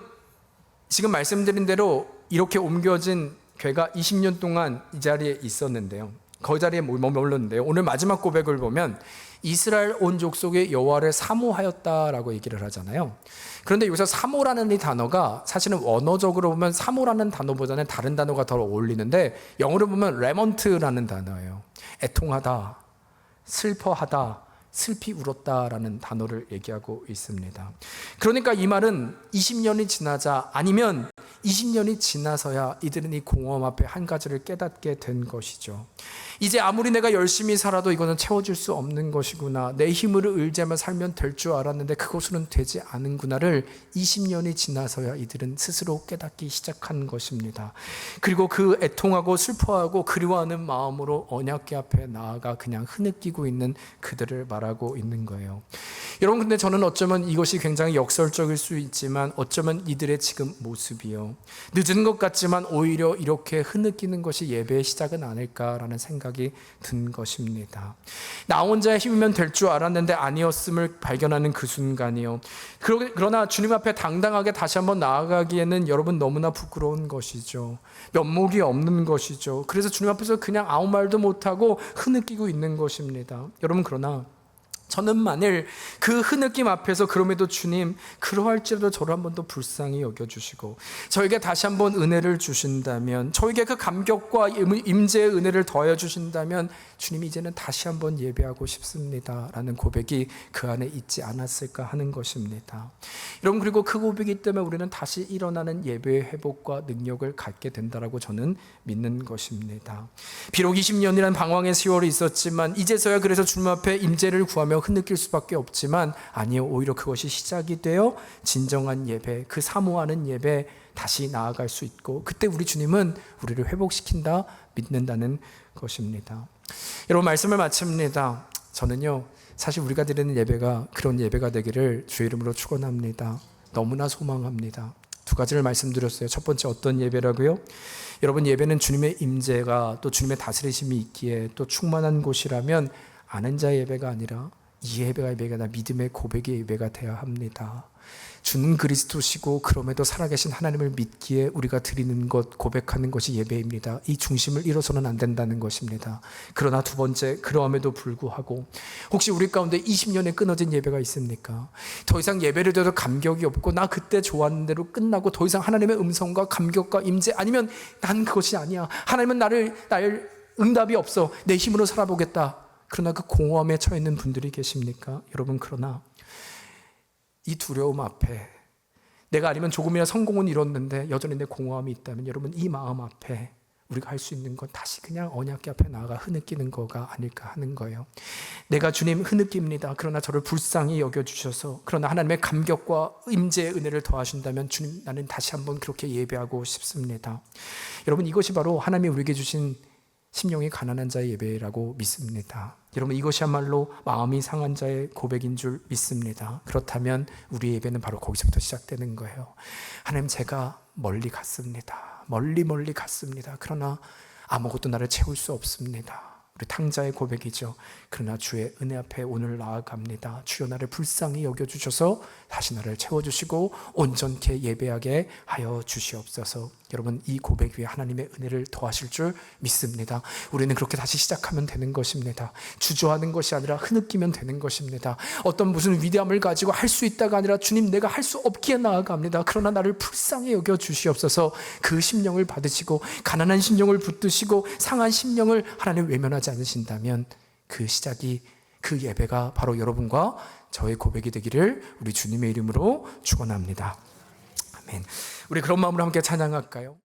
지금 말씀드린 대로 이렇게 옮겨진 괴가 20년 동안 이 자리에 있었는데요, 그 자리에 머물렀는데요, 오늘 마지막 고백을 보면 이스라엘 온 족속의 여호와를 사모하였다라고 얘기를 하잖아요. 그런데 여기서 사모라는 이 단어가 사실은 원어적으로 보면 사모라는 단어보다는 다른 단어가 더 어울리는데, 영어로 보면 레먼트라는 단어예요. 애통하다, 슬퍼하다, 슬피 울었다라는 단어를 얘기하고 있습니다. 그러니까 이 말은 20년이 지나자, 아니면 20년이 지나서야 이들은 이 공허함 앞에 한 가지를 깨닫게 된 것이죠. 이제 아무리 내가 열심히 살아도 이거는 채워줄 수 없는 것이구나, 내 힘으로 의지하며 살면 될 줄 알았는데 그것으로는 되지 않은구나를 20년이 지나서야 이들은 스스로 깨닫기 시작한 것입니다. 그리고 그 애통하고 슬퍼하고 그리워하는 마음으로 언약궤 앞에 나아가 그냥 흐느끼고 있는 그들을 말하고 있는 거예요. 여러분, 근데 저는 어쩌면 이것이 굉장히 역설적일 수 있지만 어쩌면 이들의 지금 모습이요, 늦은 것 같지만 오히려 이렇게 흐느끼는 것이 예배의 시작은 아닐까라는 생각이 든 것입니다. 나 혼자의 힘이면 될 줄 알았는데 아니었음을 발견하는 그 순간이요, 그러나 주님 앞에 당당하게 다시 한번 나아가기에는 여러분 너무나 부끄러운 것이죠. 면목이 없는 것이죠. 그래서 주님 앞에서 그냥 아무 말도 못하고 흐느끼고 있는 것입니다. 여러분, 그러나 저는 만일 그 흐느낌 앞에서 그럼에도 주님, 그러할지라도 저를 한 번 더 불쌍히 여겨주시고 저에게 다시 한번 은혜를 주신다면, 저에게 그 감격과 임재의 은혜를 더해 주신다면 주님, 이제는 다시 한번 예배하고 싶습니다 라는 고백이 그 안에 있지 않았을까 하는 것입니다. 여러분, 그리고 그 고백이 때문에 우리는 다시 일어나는 예배의 회복과 능력을 갖게 된다라고 저는 믿는 것입니다. 비록 20년이라는 방황의 세월이 있었지만 이제서야 그래서 주님 앞에 임재를 구하며 흐느낄 수밖에 없지만, 아니요, 오히려 그것이 시작이 되어 진정한 예배, 그 사모하는 예배 다시 나아갈 수 있고, 그때 우리 주님은 우리를 회복시킨다 믿는다는 것입니다. 여러분, 말씀을 마칩니다. 저는요, 사실 우리가 드리는 예배가 그런 예배가 되기를 주의 이름으로 축원합니다. 너무나 소망합니다. 두 가지를 말씀드렸어요. 첫 번째, 어떤 예배라고요? 여러분, 예배는 주님의 임재가 또 주님의 다스리심이 있기에 또 충만한 곳이라면 아는 자의 예배가 아니라 이 예배가 아니라 믿음의 고백의 예배가 되어야 합니다. 주는 그리스도시고 그럼에도 살아계신 하나님을 믿기에 우리가 드리는 것, 고백하는 것이 예배입니다. 이 중심을 잃어서는 안 된다는 것입니다. 그러나 두 번째, 그러함에도 불구하고 혹시 우리 가운데 20년에 끊어진 예배가 있습니까? 더 이상 예배를 드려도 감격이 없고 나 그때 좋았는 대로 끝나고 더 이상 하나님의 음성과 감격과 임재, 아니면 난 그것이 아니야, 하나님은 나를 응답이 없어, 내 힘으로 살아보겠다. 그러나 그 공허함에 처해 있는 분들이 계십니까? 여러분, 그러나 이 두려움 앞에 내가 아니면 조금이나 성공은 이뤘는데 여전히 내 공허함이 있다면 여러분 이 마음 앞에 우리가 할 수 있는 건 다시 그냥 언약궤 앞에 나아가 흐느끼는 거가 아닐까 하는 거예요. 내가 주님 흐느낍니다. 그러나 저를 불쌍히 여겨주셔서 그러나 하나님의 감격과 임재의 은혜를 더하신다면 주님 나는 다시 한번 그렇게 예배하고 싶습니다. 여러분 이것이 바로 하나님이 우리에게 주신 심령이 가난한 자의 예배라고 믿습니다. 여러분 이것이야말로 마음이 상한 자의 고백인 줄 믿습니다. 그렇다면 우리의 예배는 바로 거기서부터 시작되는 거예요. 하나님 제가 멀리 갔습니다. 멀리 갔습니다. 그러나 아무것도 나를 채울 수 없습니다. 우리 탕자의 고백이죠. 그러나 주의 은혜 앞에 오늘 나아갑니다. 주여 나를 불쌍히 여겨주셔서 다시 나를 채워주시고 온전케 예배하게 하여 주시옵소서. 여러분 이 고백 위에 하나님의 은혜를 더하실 줄 믿습니다. 우리는 그렇게 다시 시작하면 되는 것입니다. 주저하는 것이 아니라 흐느끼면 되는 것입니다. 어떤 무슨 위대함을 가지고 할 수 있다가 아니라 주님 내가 할 수 없기에 나아갑니다. 그러나 나를 불쌍히 여겨 주시옵소서. 그 심령을 받으시고 가난한 심령을 붙드시고 상한 심령을 하나님 외면하지 않으신다면 그 시작이 그 예배가 바로 여러분과 저의 고백이 되기를 우리 주님의 이름으로 축원합니다. 아멘. 우리 그런 마음으로 함께 찬양할까요?